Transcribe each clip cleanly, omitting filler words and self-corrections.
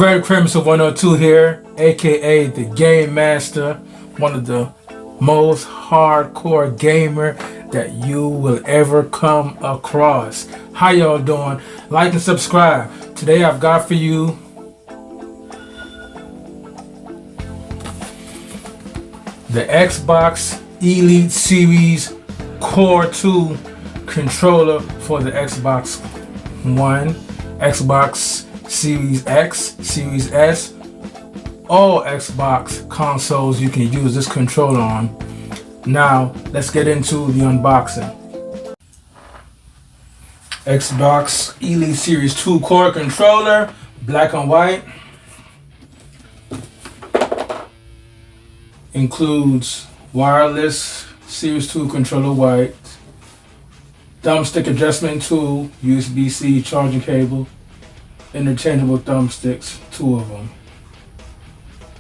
Red Crimson 102 here, aka the Game Master, one of the most hardcore gamer that you will ever come across. How y'all doing? Like and subscribe. Today I've got for you the Xbox Elite Series Core 2 controller for the Xbox One, Xbox Series X, Series S. All Xbox consoles you can use this controller on. Now let's get into the unboxing. Xbox Elite Series 2 Core controller, black and white. Includes wireless Series 2 controller white, thumbstick adjustment tool, USB-C charging cable, interchangeable thumbsticks, 2 of them,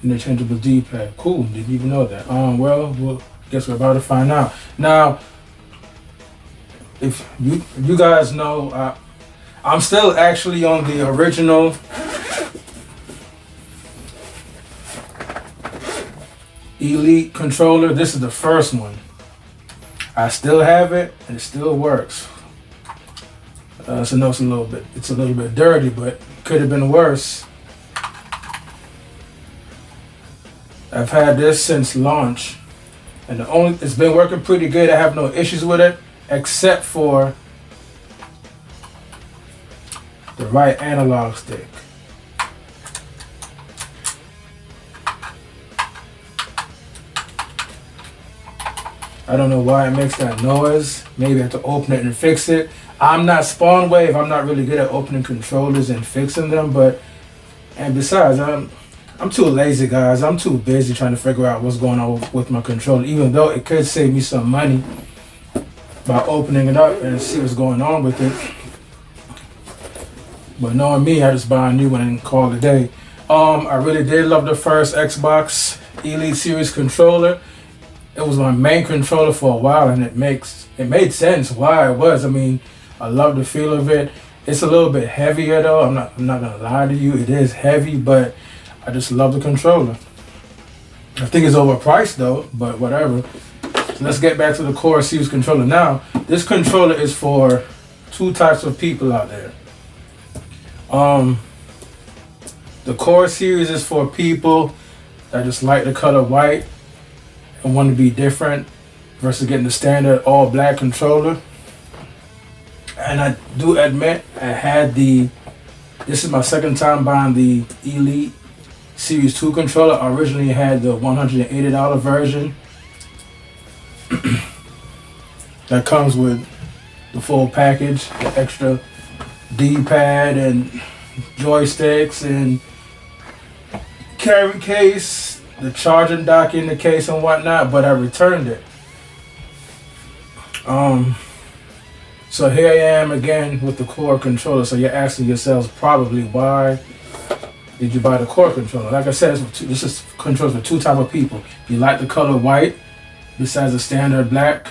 interchangeable D-pad. Cool, didn't even know that. Well, guess we're about to find out. Now, if you guys know, I'm still actually on the original Elite controller. This is the first one. I still have it and it still works. So no, it's a little bit dirty, but could have been worse. I've had this since launch, and it's been working pretty good. I have no issues with it, except for the right analog stick. I don't know why it makes that noise. Maybe I have to open it and fix it. I'm not SpawnWave. I'm not really good at opening controllers and fixing them. And besides, I'm too lazy, guys. I'm too busy trying to figure out what's going on with my controller. Even though it could save me some money by opening it up and see what's going on with it. But knowing me, I just buy a new one and call it a day. I really did love the first Xbox Elite Series controller. It was my main controller for a while, and it made sense why it was. I mean, I love the feel of it. It's a little bit heavier though. I'm not gonna lie to you. It is heavy, but I just love the controller. I think it's overpriced though, but whatever. So let's get back to the Core Series controller. Now, this controller is for 2 types of people out there. The Core Series is for people that just like the color white and want to be different versus getting the standard all black controller. And I do admit, this is my second time buying the Elite Series 2 controller. I originally had the $180 version that comes with the full package, the extra D-pad and joysticks and carry case, the charging dock in the case and whatnot, but I returned it. So here I am again with the Core controller. So you're asking yourselves probably, why did you buy the Core controller? Like I said, this is controls for 2 types of people. If you like the color white, besides the standard black,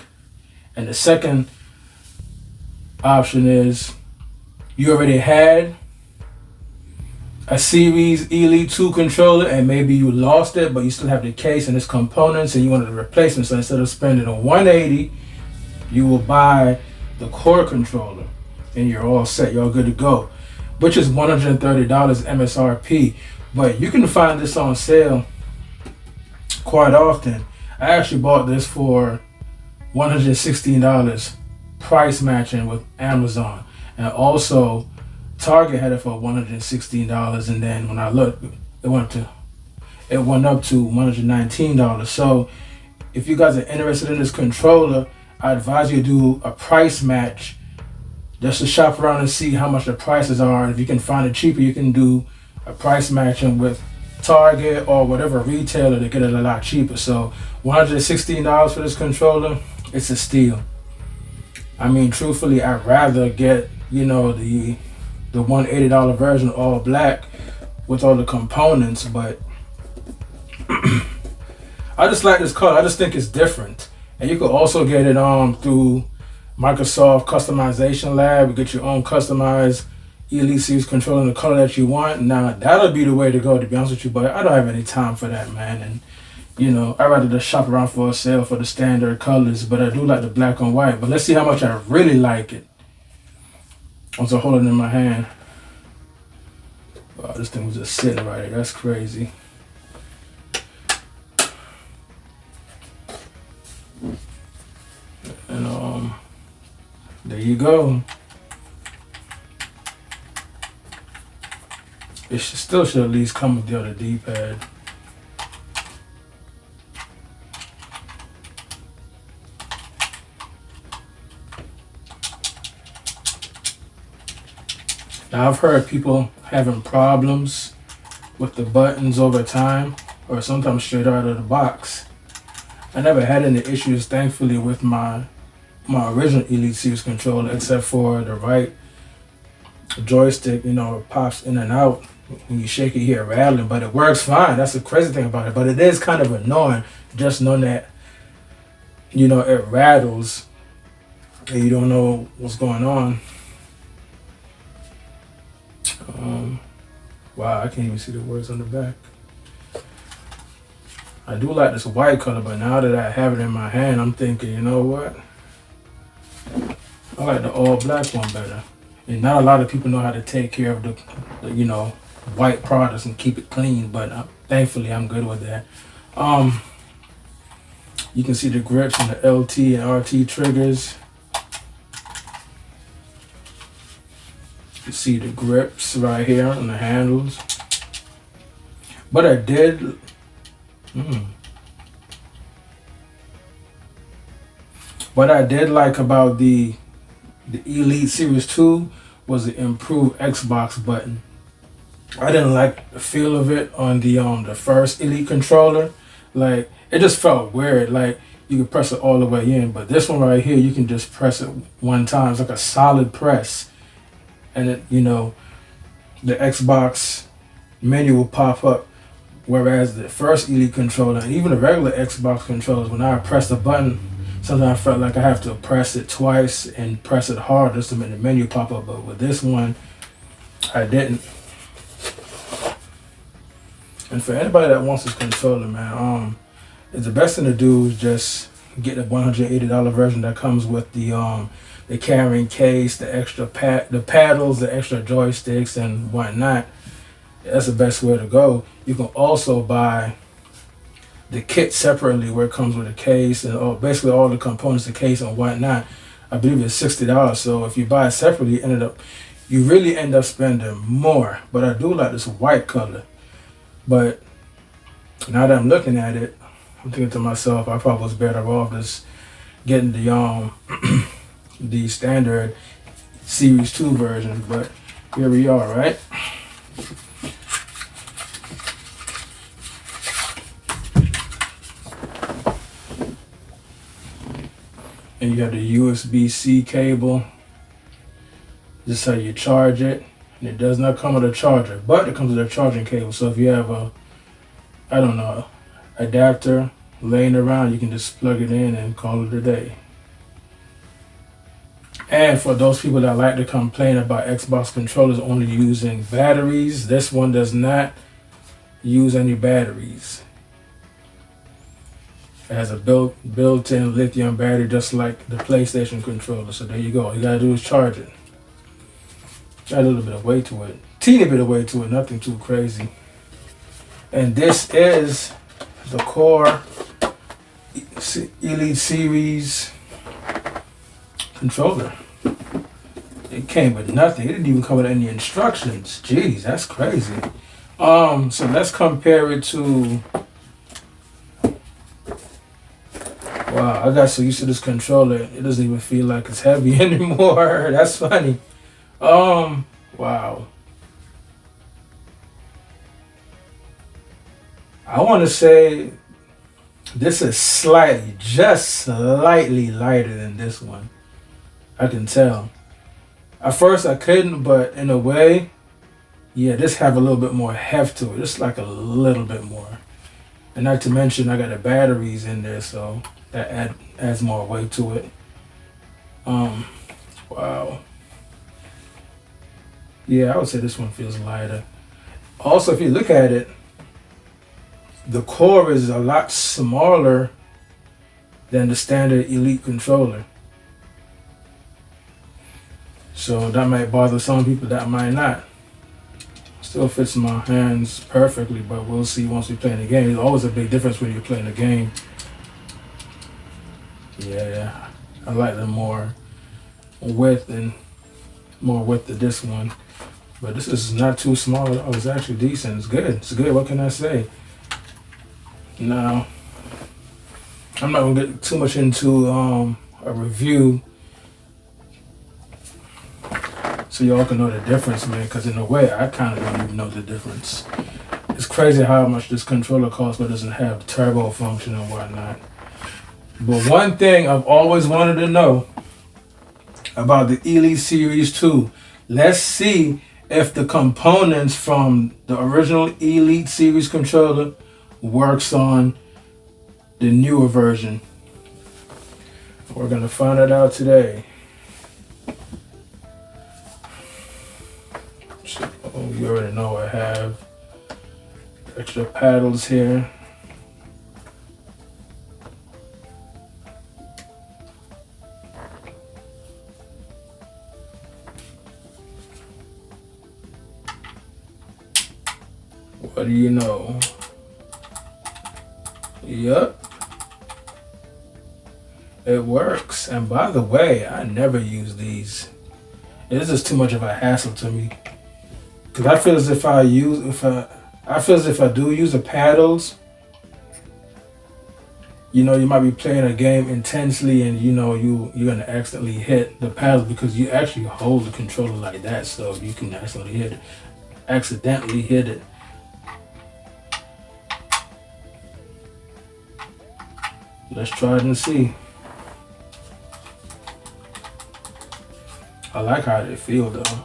and the second option is you already had a Series Elite 2 controller and maybe you lost it, but you still have the case and its components and you wanted a replacement. So instead of spending a $180, you will buy the Core controller and you're all set. You're all good to go, which is $130 MSRP. But you can find this on sale quite often. I actually bought this for $116, price matching with Amazon, and also Target had it for $116, and then when I looked, it went up to $119. So if you guys are interested in this controller, I advise you to do a price match just to shop around and see how much the prices are. And if you can find it cheaper, you can do a price matching with Target or whatever retailer to get it a lot cheaper. So $116 for this controller, it's a steal. I mean, truthfully, I'd rather get, the $180 version all black with all the components, but I just like this color. I just think it's different. And you could also get it through Microsoft Customization Lab. You get your own customized Elite Series controller in the color that you want, now that'll be the way to go, to be honest with you. But I don't have any time for that, man. And I'd rather just shop around for a sale for the standard colors. But I do like the black and white. But let's see how much I really like it. Once I hold it in my hand. Wow, this thing was just sitting right there. That's crazy. And there you go. It still should at least come with the other D-pad. Now I've heard people having problems with the buttons over time, or sometimes straight out of the box. I never had any issues, thankfully, with my original Elite Series controller, except for the right joystick. It pops in and out when you shake it here rattling, but it works fine. That's the crazy thing about it. But it is kind of annoying just knowing that it rattles and you don't know what's going on. Wow, I can't even see the words on the back. I do like this white color, but now that I have it in my hand, I'm thinking, you know what? I like the all black one better. And not a lot of people know how to take care of the white products and keep it clean, but thankfully I'm good with that. You can see the grips and the LT and RT triggers. You see the grips right here on the handles. But I did what I did like about the Elite Series 2 was the improved Xbox button. I didn't like the feel of it on the first Elite controller. Like, it just felt weird. Like, you could press it all the way in, but this one right here, you can just press it one time. It's like a solid press. And it, the Xbox menu will pop up. Whereas the first Elite controller, and even the regular Xbox controllers, when I press the button, sometimes I felt like I have to press it twice and press it hard just to make the menu pop up. But with this one, I didn't. And for anybody that wants this controller, man, the best thing to do is just get the $180 version that comes with the carrying case, the extra the paddles, the extra joysticks, and whatnot. That's the best way to go. You can also buy the kit separately, where it comes with a case and basically all the components, the case and whatnot. I believe it's $60. So if you buy it separately, you really end up spending more. But I do like this white color. But now that I'm looking at it, I'm thinking to myself, I probably was better off just getting the the standard Series 2 version. But here we are, right? And you have the USB-C cable. This is how you charge it. And it does not come with a charger, but it comes with a charging cable. So if you have adapter laying around, you can just plug it in and call it a day. And for those people that like to complain about Xbox controllers only using batteries, this one does not use any batteries. It has a built-in lithium battery, just like the PlayStation controller. So there you go. All you gotta do is charge it. Got a little bit of weight to it. Teeny bit of weight to it, nothing too crazy. And this is the Core Elite Series controller. It came with nothing. It didn't even come with any instructions. Jeez, that's crazy. So let's compare it to. Wow, I got so used to this controller, it doesn't even feel like it's heavy anymore. That's funny. Wow. I want to say this is just slightly lighter than this one. I can tell. At first I couldn't, but in a way, yeah, this have a little bit more heft to it. Just like a little bit more. And not to mention I got the batteries in there, so that adds more weight to it. Wow. Yeah, I would say this one feels lighter. Also, if you look at it, the core is a lot smaller than the standard Elite controller. So that might bother some people, that might not. Still fits my hands perfectly, but we'll see once we play the game. There's always a big difference when you're playing the game. Yeah, I like the more width and more width to this one. But this is not too small. Oh, it's actually decent. It's good. It's good. What can I say? Now, I'm not gonna get too much into a review, so y'all can know the difference, man. Because in a way, I kind of don't even know the difference. It's crazy how much this controller costs, but doesn't have turbo function and whatnot. But one thing I've always wanted to know about the Elite Series 2, let's see if the components from the original Elite Series controller works on the newer version. We're gonna find it out today. So, you already know I have extra paddles here. What do you know? Yup. It works. And by the way, I never use these. It's just too much of a hassle to me. Cause I feel as if I do use the paddles, you know, you might be playing a game intensely and you know you're gonna accidentally hit the paddles because you actually hold the controller like that, so you can accidentally hit it. Let's try it and see. I like how they feel though.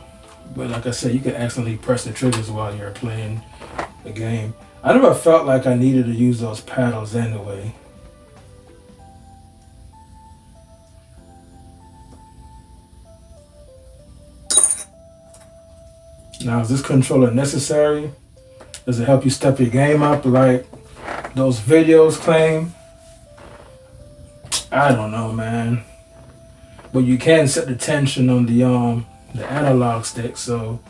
But like I said, you can accidentally press the triggers while you're playing the game. I never felt like I needed to use those paddles anyway. Now, is this controller necessary? Does it help you step your game up like those videos claim? I don't know, man. But you can set the tension on the analog stick, so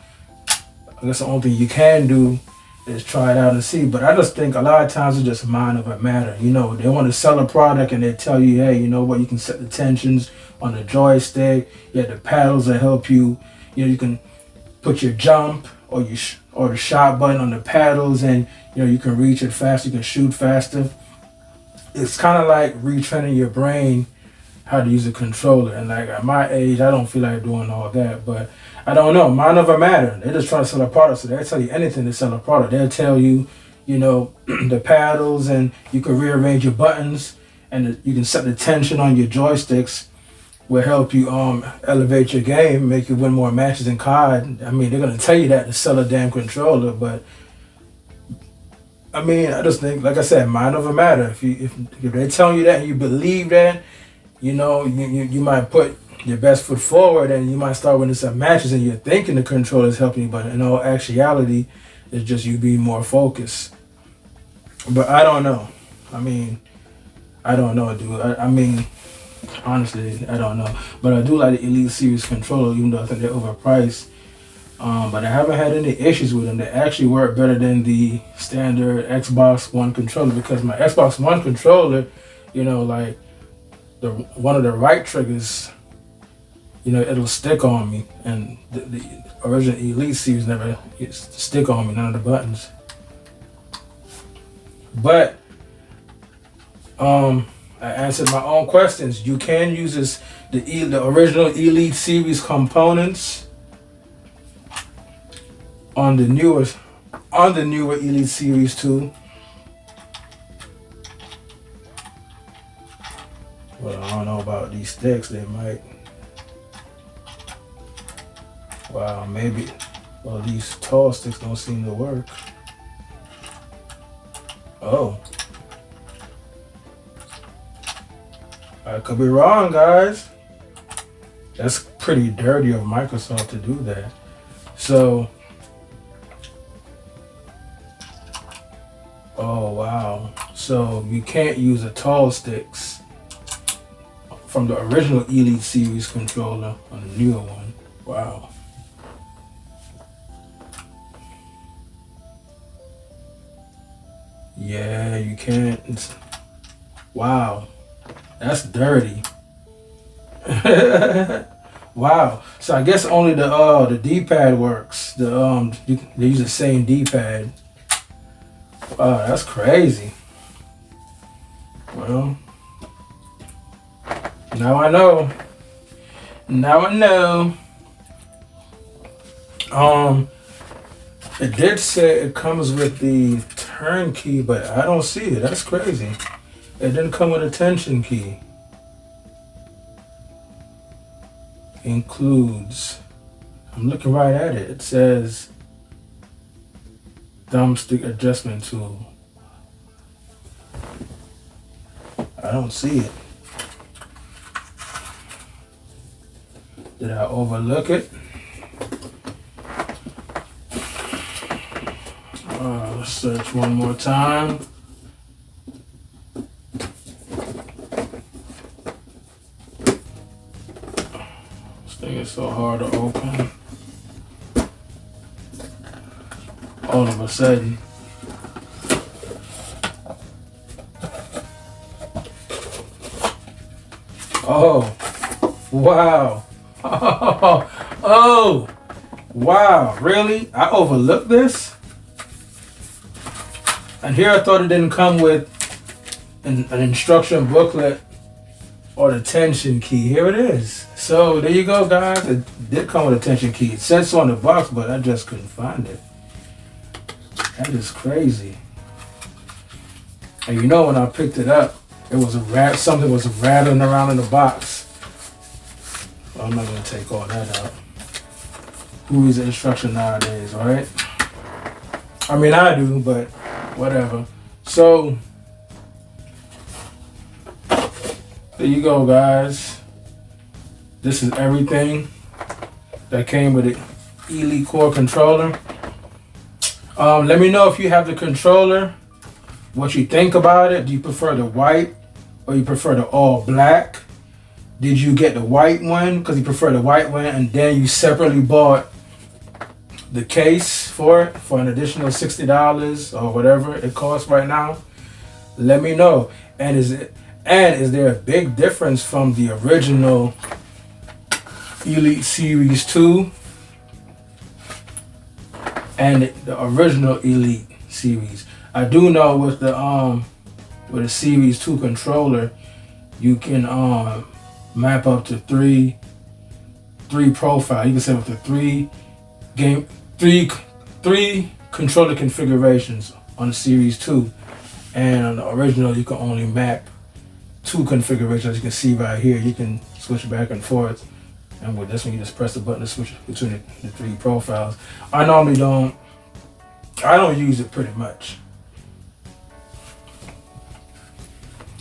I guess the only thing you can do is try it out and see. But I just think a lot of times it's just mind over matter. You know, they want to sell a product and they tell you, hey, you know what, you can set the tensions on the joystick. You have the paddles that help you. You know, you can put your jump or the shot button on the paddles, and you know you can reach it faster. You can shoot faster. It's kind of like retraining your brain how to use a controller. And like at my age, I don't feel like doing all that. But I don't know. Mind over matter. They're just trying to sell a product, so they'll tell you anything to sell a product. They'll tell you, you know, the paddles, and you can rearrange your buttons, and you can set the tension on your joysticks. Will help you elevate your game, make you win more matches in COD. I mean, they're gonna tell you that to sell a damn controller, but I mean, I just think, like I said, mind over matter. If they're telling you that and you believe that, you know, you might put your best foot forward and you might start winning some matches and you're thinking the controller is helping you, but in all actuality, it's just you being more focused. But I don't know. I mean, I don't know, dude. I mean, honestly, I don't know. But I do like the Elite Series controller, even though I think they're overpriced. But I haven't had any issues with them. They actually work better than the standard Xbox One controller, because my Xbox One controller, you know, like one of the right triggers, you know, it'll stick on me, and the original Elite Series never used to stick on me, none of the buttons. But I answered my own questions. You can use the original Elite Series components on the newer Elite Series 2. Well, I don't know about these sticks. They might. Wow, maybe. Well, these tall sticks don't seem to work. Oh. I could be wrong, guys. That's pretty dirty of Microsoft to do that. So, oh wow. So you can't use the tall sticks from the original Elite Series controller on the newer one. Wow. Yeah, you can't. Wow. That's dirty. Wow. So I guess only the D-pad works. They use the same D-pad. Wow, that's crazy. Well, now I know. Now I know. It did say it comes with the turn key, but I don't see it. That's crazy. It didn't come with a tension key. Includes. I'm looking right at it. It says thumbstick adjustment tool. I don't see it. Did I overlook it? Let's search one more time. This thing is so hard to open. All of a sudden. Oh, wow. Oh, wow. Really? I overlooked this? And here I thought it didn't come with an instruction booklet or the tension key. Here it is. So there you go, guys. It did come with a tension key. It says so on the box, but I just couldn't find it. That is crazy. And you know, when I picked it up, it was something was rattling around in the box. Well, I'm not gonna take all that out. Who reads the instruction nowadays, right? I mean, I do, but whatever. So there you go, guys. This is everything that came with the Elite Core controller. Let me know if you have the controller, what you think about it. Do you prefer the white or you prefer the all black? Did you get the white one because you prefer the white one and then you separately bought the case for it for an additional $60 or whatever it costs right now? Let me know. And is there a big difference from the original Elite Series 2 and the original Elite Series? I do know with the Series 2 controller, you can map up to three profile. You can say with the three controller configurations on the Series 2, and on the original you can only map 2 configurations. You can see right here, you can switch back and forth, and with this one you just press the button to switch between the 3 profiles. I don't use it pretty much.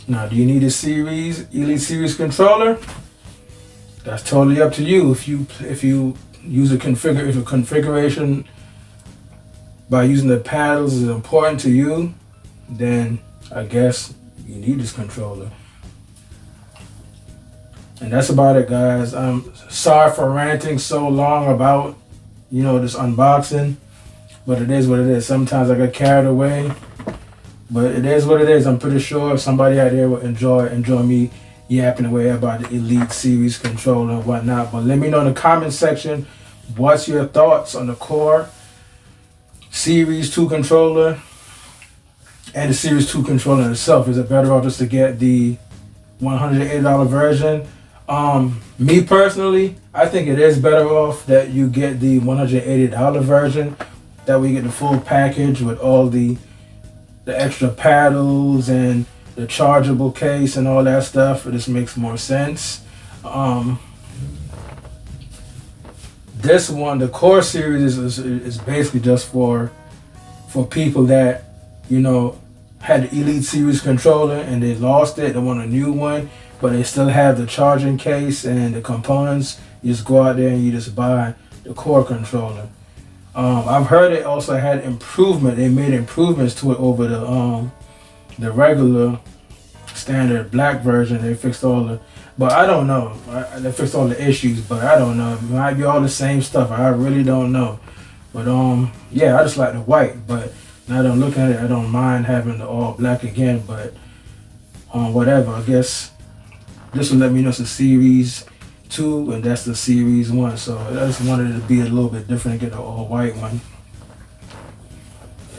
Now, do you need a Elite Series controller? That's totally up to you. If you use if a configuration by using the paddles is important to you, then I guess you need this controller. And that's about it, guys. I'm sorry for ranting so long about, this unboxing, but it is what it is. Sometimes I get carried away, but it is what it is. I'm pretty sure somebody out there will enjoy me yapping away about the Elite Series controller and whatnot. But let me know in the comment section, what's your thoughts on the Core Series 2 controller and the Series 2 controller itself? Is it better off just to get the $180 version? Me personally, I think it is better off that you get the $180 version. That way you get the full package with all the extra paddles and the chargeable case and all that stuff. It just makes more sense. This one, the Core series, is basically just for people that had the Elite Series controller and they lost it. They want a new one, but they still have the charging case and the components. You just go out there and you just buy the Core controller. I've heard it also had improvement. They made improvements to it over the regular standard black version. They fixed all the, but I don't know. They fixed all the issues, but I don't know. It might be all the same stuff. I really don't know. But yeah, I just like the white. But now that I'm looking at it, I don't mind having the all black again. But whatever. I guess this will let me know it's a series 2, and that's the series 1. So I just wanted it to be a little bit different and get the all white one.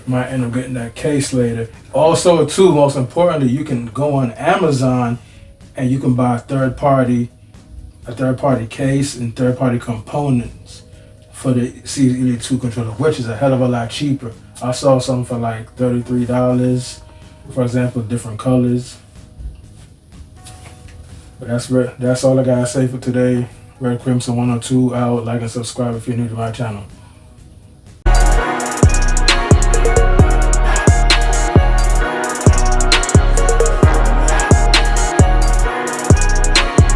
Might end up getting that case later. Also, too, most importantly, you can go on Amazon and you can buy a third party case and third party components for the Series Elite 2 controller, which is a hell of a lot cheaper. I saw something for like $33, for example, different colors. But that's all I gotta say for today. Red Crimson 102 out. Like and subscribe if you're new to my channel.